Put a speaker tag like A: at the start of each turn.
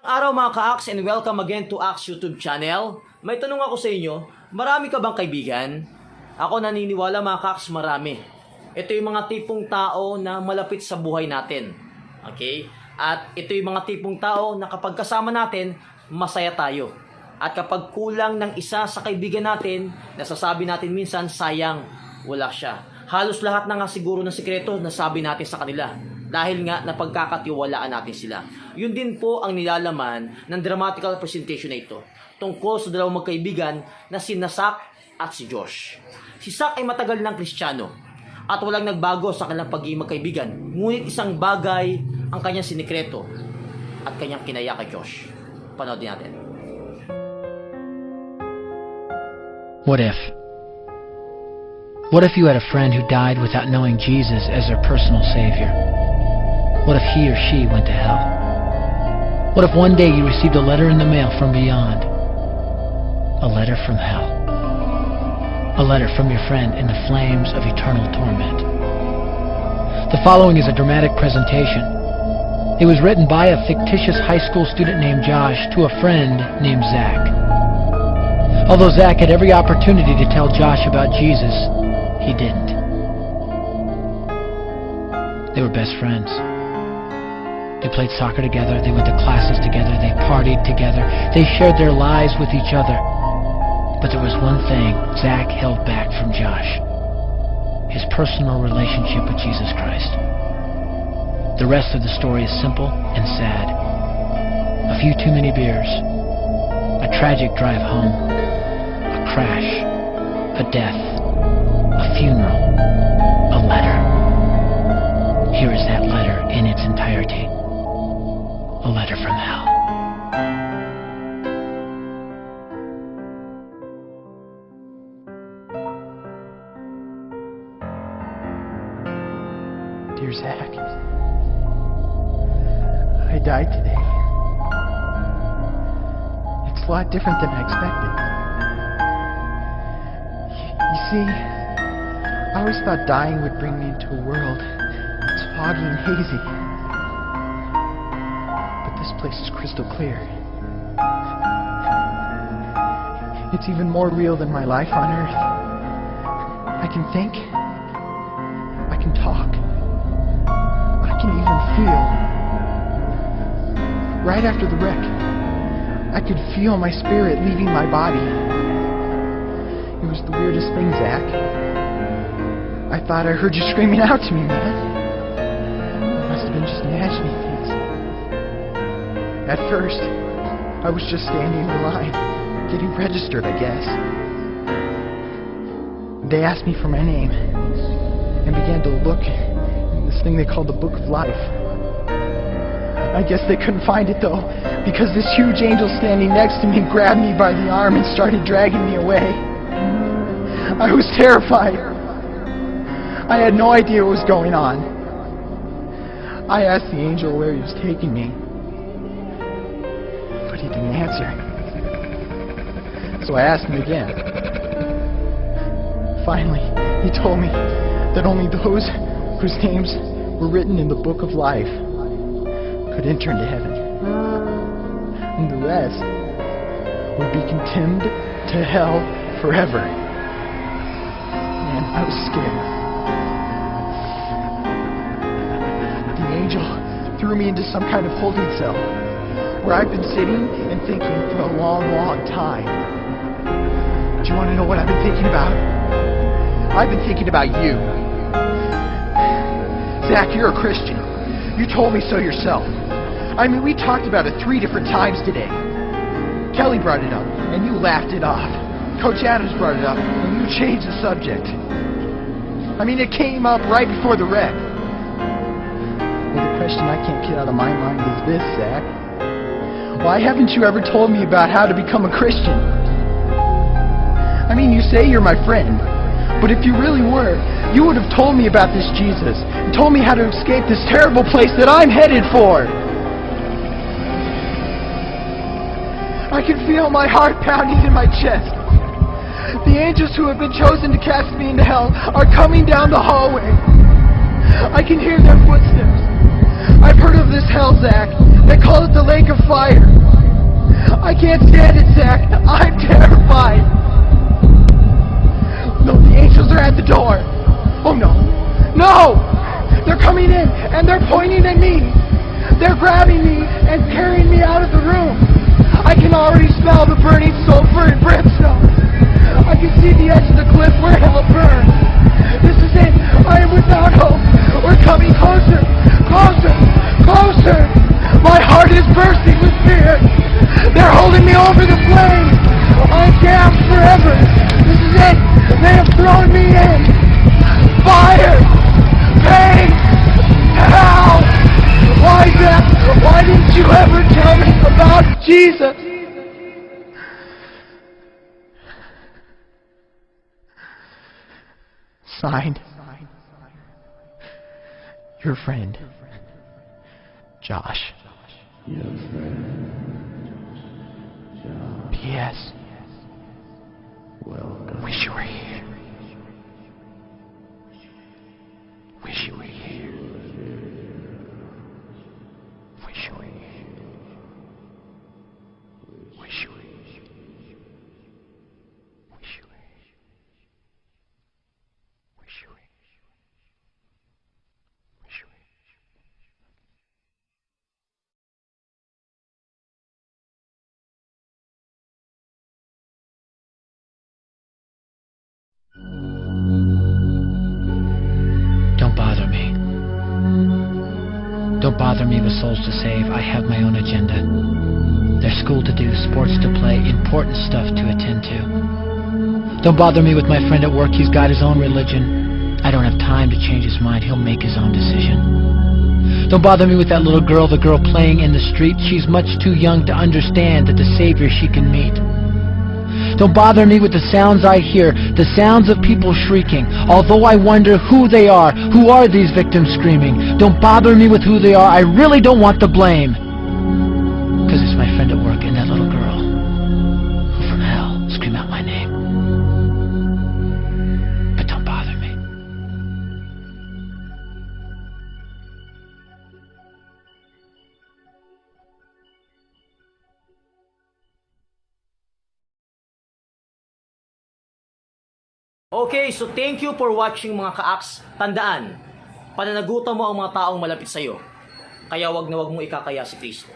A: Araw mga ka-Aks and welcome again to Aks YouTube channel. May tanong ako sa inyo, marami ka bang kaibigan? Ako naniniwala mga ka-Aks, marami. Ito yung mga tipong tao na malapit sa buhay natin. Okay? At ito yung mga tipong tao na kapag kasama natin, masaya tayo. At kapag kulang ng isa sa kaibigan natin, nasasabi natin minsan, sayang, wala siya. Halos lahat na nga siguro ng sikreto nasabi natin sa kanila. Dahil nga napagkakatiwalaan natin sila. Yun din po ang nilalaman ng dramatical presentation na ito. Tungkol sa dalawang magkaibigan na si Sak at si Josh. Si Sak ay matagal ng Kristiyano at walang nagbago sa kanilang pagiging magkaibigan. Ngunit isang bagay ang kanyang sinikreto at kanyang kinaya kay Josh. Panoodin natin.
B: What if? What if you had a friend who died without knowing Jesus as their personal Savior? What if he or she went to hell? What if one day you received a letter in the mail from beyond? A letter from hell. A letter from your friend in the flames of eternal torment. The following is a dramatic presentation. It was written by a fictitious high school student named Josh to a friend named Zach. Although Zach had every opportunity to tell Josh about Jesus, he didn't. They were best friends. They played soccer together, they went to classes together, they partied together, they shared their lives with each other. But there was one thing Zach held back from Josh: his personal relationship with Jesus Christ. The rest of the story is simple and sad. A few too many beers, a tragic drive home, a crash, a death, a funeral, a letter. Here is that letter in its entirety. A letter from hell.
C: Dear Zach, I died today. It's a lot different than I expected. You see, I always thought dying would bring me into a world that's foggy and hazy. This place is crystal clear. It's even more real than my life on Earth. I can think. I can talk. I can even feel. Right after the wreck, I could feel my spirit leaving my body. It was the weirdest thing, Zach. I thought I heard you screaming out to me, man. I must have been just imagining things. At first, I was just standing in line, getting registered, I guess. They asked me for my name, and began to look in this thing they called the Book of Life. I guess they couldn't find it, though, because this huge angel standing next to me grabbed me by the arm and started dragging me away. I was terrified. I had no idea what was going on. I asked the angel where he was taking me. He didn't answer. So I asked him again. Finally, he told me that only those whose names were written in the Book of Life could enter into heaven. And the rest would be condemned to hell forever. Man, I was scared. The angel threw me into some kind of holding cell, where I've been sitting and thinking for a long, long time. Do you want to know what I've been thinking about? I've been thinking about you. Zach, you're a Christian. You told me so yourself. I mean, we talked about it 3 different times today. Kelly brought it up, and you laughed it off. Coach Adams brought it up, and you changed the subject. I mean, it came up right before the wreck. Well, the question I can't get out of my mind is this, Zach. Why haven't you ever told me about how to become a Christian? I mean, you say you're my friend, but if you really were, you would have told me about this Jesus and told me how to escape this terrible place that I'm headed for. I can feel my heart pounding in my chest. The angels who have been chosen to cast me into hell are coming down the hallway. I can hear their footsteps. I've heard of this hell, Zach. They call it the lake of fire. I can't stand it, Zach. I'm terrified. No, the angels are at the door. Oh no. No! They're coming in and they're pointing at me. They're grabbing me and carrying me out of the room. I can already smell the burning sulfur and brimstone. I can see the edge of the cliff where hell burns. This is it. I am without hope. We're coming closer, closer, closer. My heart is bursting with fear. They're holding me over the flames. I'm damned forever. This is it. They have thrown me in. Fire, pain, hell. Why, Zach? Why didn't you ever tell me about Jesus? Signed, your friend, Josh. P.S. Wish you were here. Wish you were here. Wish you were here. Wish you were here. Wish you were here. Wish you were here. Wish you were here.
B: Don't bother me. Don't bother me with souls to save. I have my own agenda. There's school to do, sports to play, important stuff to attend to. Don't bother me with my friend at work. He's got his own religion. I don't have time to change his mind. He'll make his own decision. Don't bother me with that little girl, the girl playing in the street. She's much too young to understand that the Savior she can meet. Don't bother me with the sounds I hear, the sounds of people shrieking, although I wonder who they are. Who are these victims screaming? Don't bother me with who they are. I really don't want the blame. Because it's my friend at work and that little girl who from hell scream out my name. But don't bother me.
A: Okay, so thank you for watching mga ka-Acts. Tandaan, pananagutan mo ang mga taong malapit sa'yo. Kaya wag na wag mong ikakaya si Kristo.